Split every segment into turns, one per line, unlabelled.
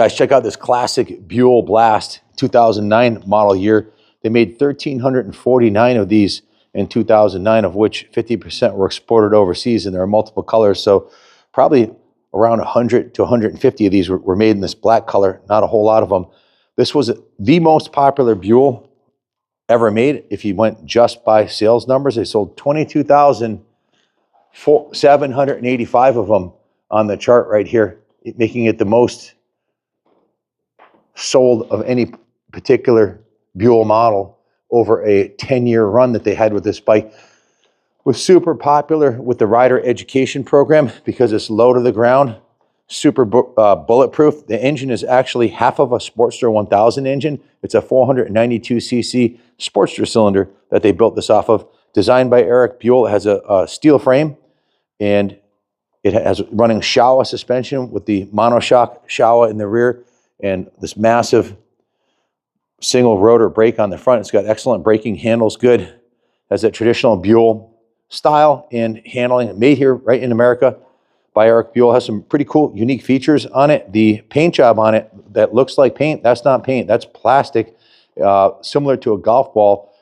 Guys, check out this classic BUELL Blast 2009 model year. They made 1,349 of these in 2009, of which 50% were exported overseas, and there are multiple colors. So probably around 100 to 150 of these were made in this black color, not a whole lot of them. This was the most popular BUELL ever made. If you went just by sales numbers, they sold 22,785 of them on the chart right here, making it the most sold of any particular BUELL model over a 10-year run that they had with this bike. Was super popular with the rider education program because it's low to the ground, super bulletproof. The engine is actually half of a Sportster 1000 engine. It's a 492cc Sportster cylinder that they built this off of. Designed by Eric Buell. It has a steel frame, and it has running Showa suspension with the monoshock Showa in the rear, and this massive single rotor brake on the front. It's got excellent braking, handles good, has that traditional BUELL style and handling, made here right in America by Eric Buell. Has some pretty cool, unique features on it. The paint job on it that looks like paint, that's not paint, that's plastic, similar to a golf ball,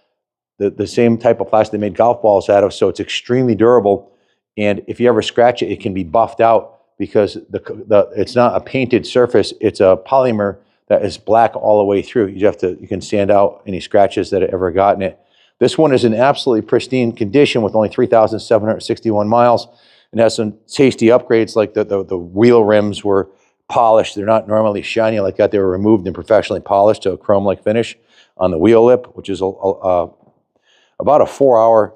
the same type of plastic they made golf balls out of, so it's extremely durable. And if you ever scratch it, it can be buffed out because it's not a painted surface, it's a polymer that is black all the way through. You can sand out any scratches that have ever gotten it. This one is in absolutely pristine condition with only 3,761 miles, and has some tasty upgrades, like the wheel rims were polished. They're not normally shiny like that. They were removed and professionally polished to a chrome-like finish on the wheel lip, which is about a 4 hour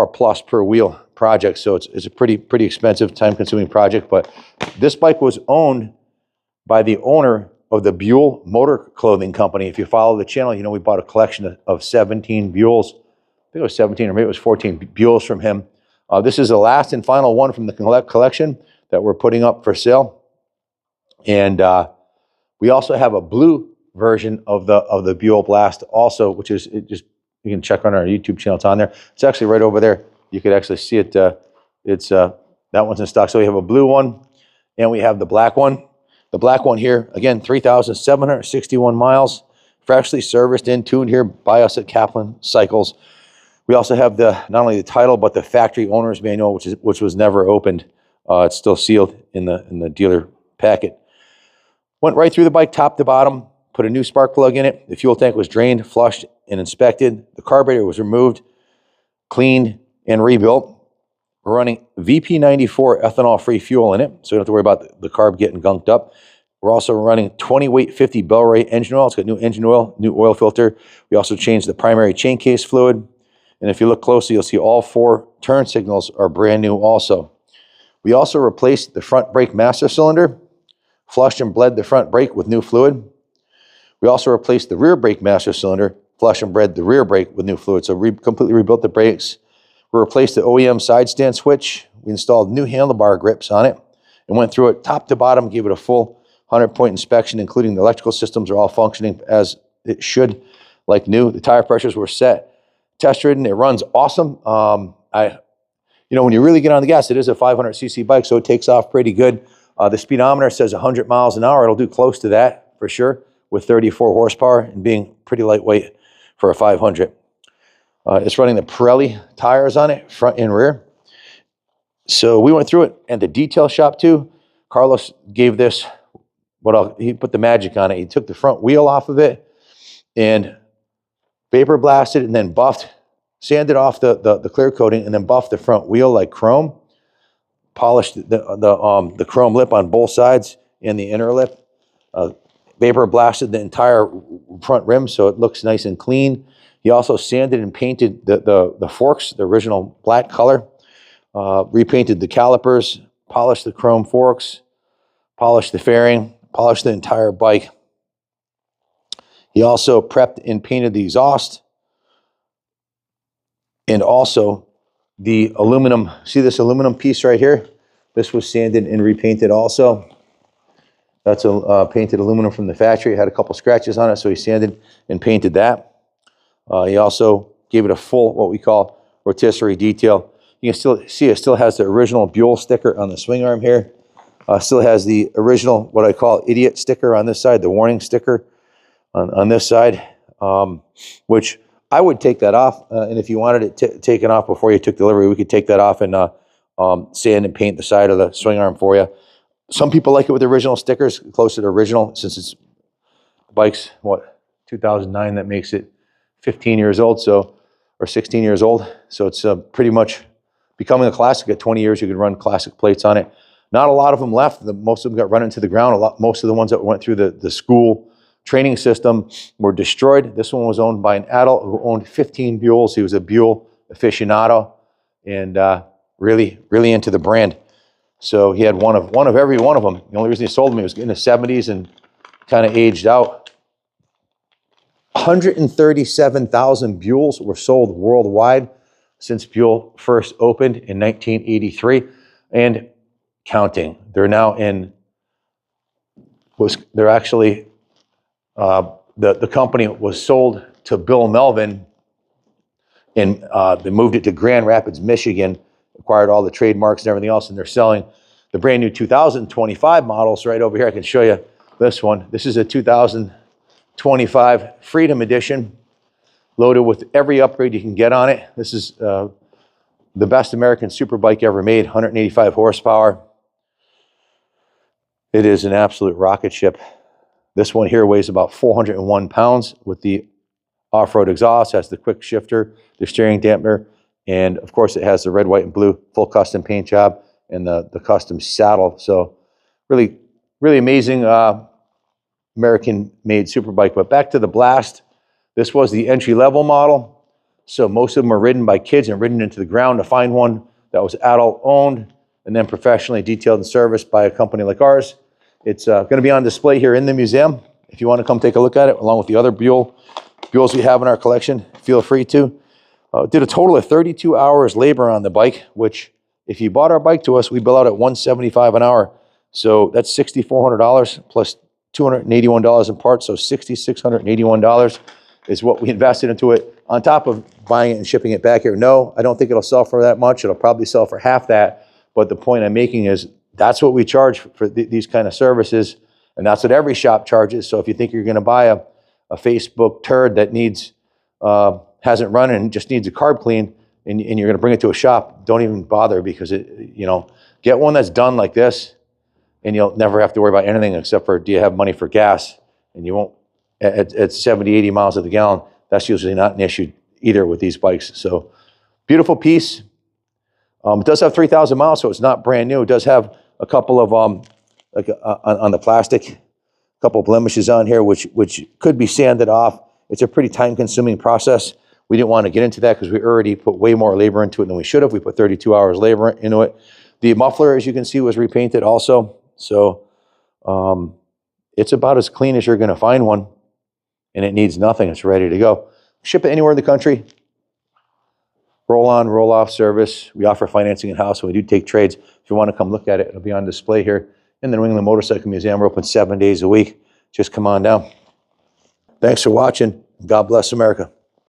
plus per wheel project. So it's a pretty expensive, time-consuming project. But this bike was owned by the owner of the Buell Motor Clothing Company. If you follow the channel, you know we bought a collection of 17 Buells. I think it was 17 or maybe it was 14 Buells from him. This is the last and final one from the collection that we're putting up for sale. And we also have a blue version of the BUELL Blast also, which is, you can check on our YouTube channel. It's on there. It's actually right over there. You could actually see it. That one's in stock. So we have a blue one and we have the black one. The black one here, again, 3,761 miles, freshly serviced and tuned here by us at Kaplan Cycles. We also have not only the title, but the factory owner's manual, which was never opened. It's still sealed in the dealer packet. Went right through the bike, top to bottom, put a new spark plug in it. The fuel tank was drained, flushed, and inspected. The carburetor was removed, cleaned, and rebuilt. We're running VP94 ethanol-free fuel in it, so you don't have to worry about the carb getting gunked up. We're also running 20 weight 50 Bellray engine oil. It's got new engine oil, new oil filter. We also changed the primary chain case fluid. And if you look closely, you'll see all 4 turn signals are brand new also. We also replaced the front brake master cylinder, flushed and bled the front brake with new fluid. We also replaced the rear brake master cylinder, flushed and bled the rear brake with new fluid. So completely rebuilt the brakes. We replaced the OEM side stand switch. We installed new handlebar grips on it and went through it top to bottom, gave it a full 100-point inspection, including the electrical systems are all functioning as it should, like new. The tire pressures were set, test ridden. It runs awesome. When you really get on the gas, it is a 500cc bike, so it takes off pretty good. The speedometer says 100 miles an hour. It'll do close to that for sure with 34 horsepower and being pretty lightweight for a 500. It's running the Pirelli tires on it, front and rear. So we went through it, and the detail shop too. Carlos gave this, he put the magic on it. He took the front wheel off of it and vapor blasted and then buffed, sanded off the clear coating and then buffed the front wheel like chrome. Polished the chrome lip on both sides and the inner lip. Vapor blasted the entire front rim so it looks nice and clean. He also sanded and painted the forks, the original black color, repainted the calipers, polished the chrome forks, polished the fairing, polished the entire bike. He also prepped and painted the exhaust and also the aluminum. See this aluminum piece right here? This was sanded and repainted also. That's painted aluminum from the factory. It had a couple scratches on it, so he sanded and painted that. He also gave it a full, what we call, rotisserie detail. You can still see it still has the original BUELL sticker on the swing arm here. Still has the original, what I call idiot sticker on this side, the warning sticker on this side, which I would take that off. And if you wanted it taken off before you took delivery, we could take that off and sand and paint the side of the swing arm for you. Some people like it with the original stickers, closer to original, since it's bike's, what, 2009, that makes it 15 years old, so, or 16 years old. So it's pretty much becoming a classic. At 20 years, you could run classic plates on it. Not a lot of them left. Most of them got run into the ground. Most of the ones that went through the school training system were destroyed. This one was owned by an adult who owned 15 Buells. He was a Buell aficionado and really, really into the brand. So he had one of every one of them. The only reason he sold them, he was in the 70s and kind of aged out. 137,000 Buells were sold worldwide since Buell first opened in 1983 and counting. They're now in, they're actually, the company was sold to Bill Melvin, and they moved it to Grand Rapids, Michigan, acquired all the trademarks and everything else, and they're selling the brand new 2025 models right over here. I can show you this one. This is a 2025 Freedom Edition, loaded with every upgrade you can get on it. This is the best American superbike ever made, 185 horsepower. It is an absolute rocket ship. This one here weighs about 401 pounds with the off-road exhaust, has the quick shifter, the steering dampener, and of course it has the red, white, and blue full custom paint job and the custom saddle. So really, really amazing American-made superbike. But back to the Blast. This was the entry-level model. So most of them are ridden by kids and ridden into the ground. To find one that was adult-owned and then professionally detailed and serviced by a company like ours, it's going to be on display here in the museum. If you want to come take a look at it, along with the other Buells we have in our collection, feel free to. Did a total of 32 hours labor on the bike, which if you bought our bike to us, we bill out at $175 an hour. So that's $6,400 plus $281 in parts. So $6,681 is what we invested into it, on top of buying it and shipping it back here. No, I don't think it'll sell for that much. It'll probably sell for half that. But the point I'm making is that's what we charge for these kind of services, and that's what every shop charges. So if you think you're going to buy a Facebook turd that needs hasn't run and just needs a carb clean, and you're going to bring it to a shop, don't even bother, because get one that's done like this, and you'll never have to worry about anything except for, do you have money for gas? And you won't at 70, 80 miles to the gallon. That's usually not an issue either with these bikes. So beautiful piece. It does have 3,000 miles, so it's not brand new. It does have a couple of on the plastic, a couple of blemishes on here, which could be sanded off. It's a pretty time-consuming process. We didn't want to get into that because we already put way more labor into it than we should have. We put 32 hours labor into it. The muffler, as you can see, was repainted also. So it's about as clean as you're going to find one, and it needs nothing. It's ready to go. Ship it anywhere in the country. Roll-on, roll-off service. We offer financing in-house, and we do take trades. If you want to come look at it, it'll be on display here in the New England Motorcycle Museum. We're open 7 days a week. Just come on down. Thanks for watching. God bless America.